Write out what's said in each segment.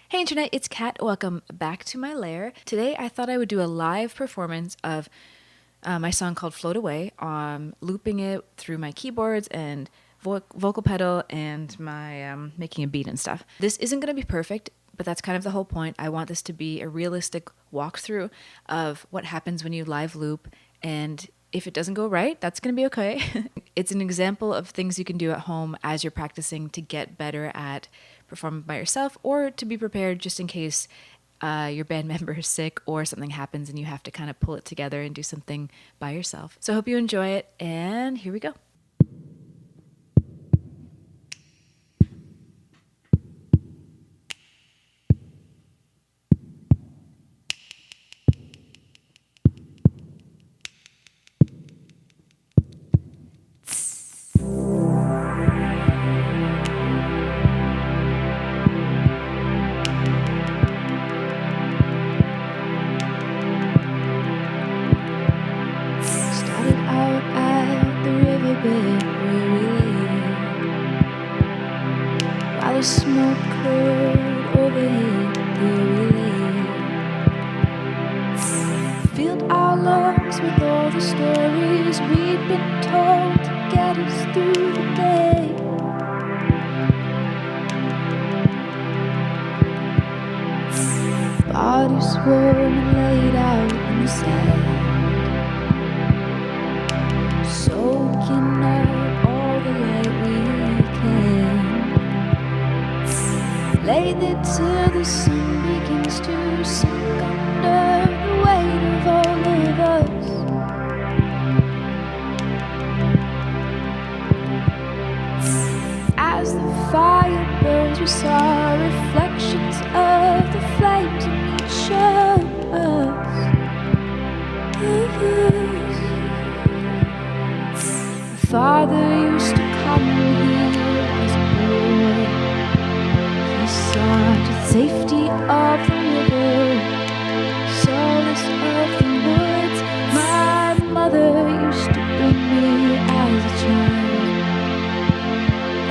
Hey internet, it's Kat. Welcome back to my lair. Today I thought I would do a live performance of my song called Float Away, looping it through my keyboards and vocal pedal and my making a beat and stuff. This isn't going to be perfect, but that's kind of the whole point. I want this to be a realistic walkthrough of what happens when you live loop, and if it doesn't go right, that's going to be okay. It's an example of things you can do at home as you're practicing to get better at performing by yourself, or to be prepared just in case your band member is sick or something happens and you have to kind of pull it together and do something by yourself. So I hope you enjoy it, and here we go. Started out at the riverbed where we lay, while the smoke cleared overhead. There we lay, filled our lungs with all the stories we'd been told to get us through the day. Bodies warm and laid out in the sand, soaking up all the light we can. Lay there till the sun begins to sink under the weight of all of us. As the fire burns, we saw reflections of the flames in each of us. Father used to come here as a boy. He sought the safety of the river, solace of the woods. My mother used to bring me as a child,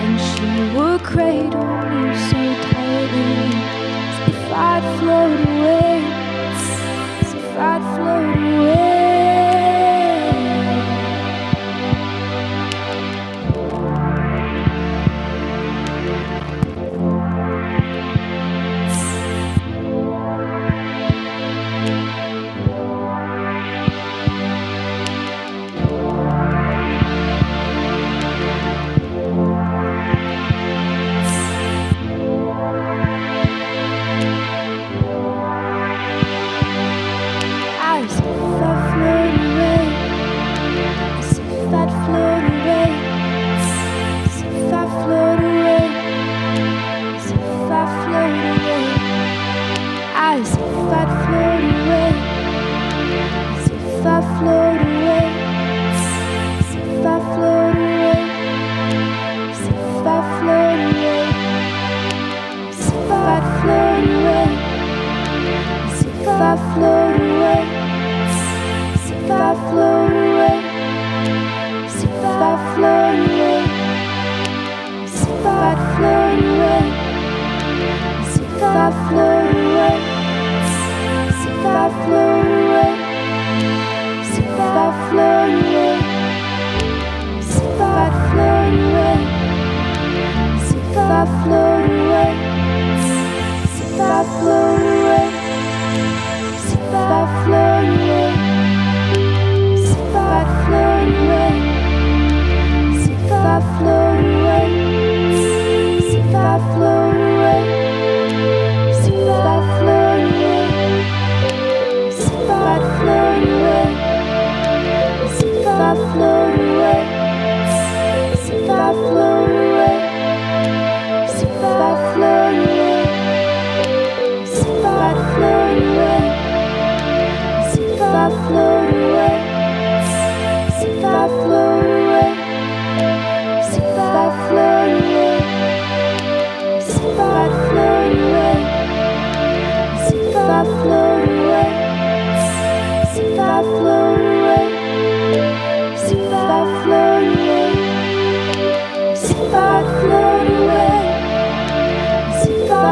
and she would cradle me so tightly, as if I'd float away, as if I'd float away.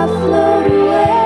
Float away.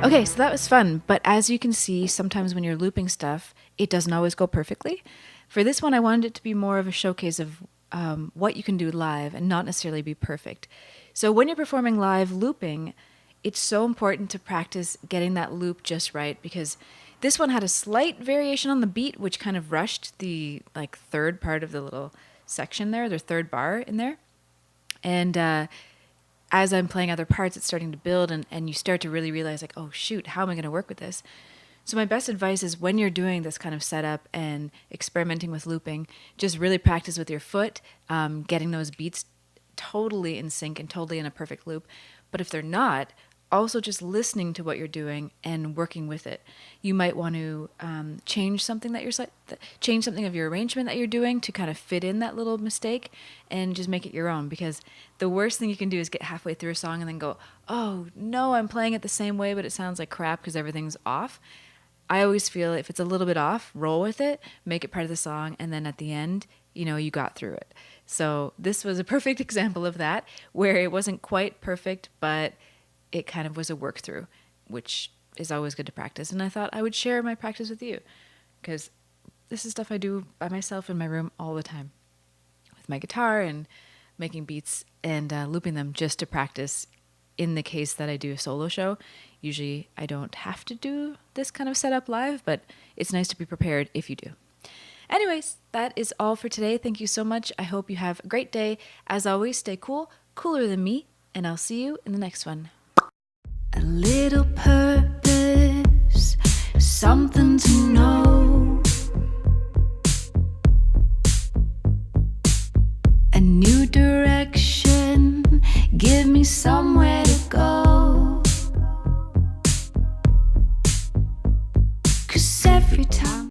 Okay, so that was fun, but as you can see, sometimes when you're looping stuff, it doesn't always go perfectly. For this one, I wanted it to be more of a showcase of what you can do live and not necessarily be perfect. So when you're performing live looping, it's so important to practice getting that loop just right, because this one had a slight variation on the beat, which kind of rushed the third part of the little section there, the third bar in there. And as I'm playing other parts, it's starting to build, and you start to really realize, like, oh, shoot, how am I going to work with this? So my best advice is when you're doing this kind of setup and experimenting with looping, just really practice with your foot, getting those beats totally in sync and totally in a perfect loop. But if they're not, also just listening to what you're doing and working with it. You might want to change something change something of your arrangement that you're doing to kind of fit in that little mistake and just make it your own. Because the worst thing you can do is get halfway through a song and then go, oh no, I'm playing it the same way, but it sounds like crap because everything's off. I always feel if it's a little bit off, roll with it, make it part of the song, and then at the end, you got through it. So this was a perfect example of that, where it wasn't quite perfect, but it kind of was a work through, which is always good to practice. And I thought I would share my practice with you, because this is stuff I do by myself in my room all the time with my guitar and making beats and looping them just to practice in the case that I do a solo show. Usually I don't have to do this kind of setup live, but it's nice to be prepared if you do. Anyways, that is all for today. Thank you so much. I hope you have a great day. As always, stay cool, cooler than me, and I'll see you in the next one. A little purpose, something to know, a new direction, give me somewhere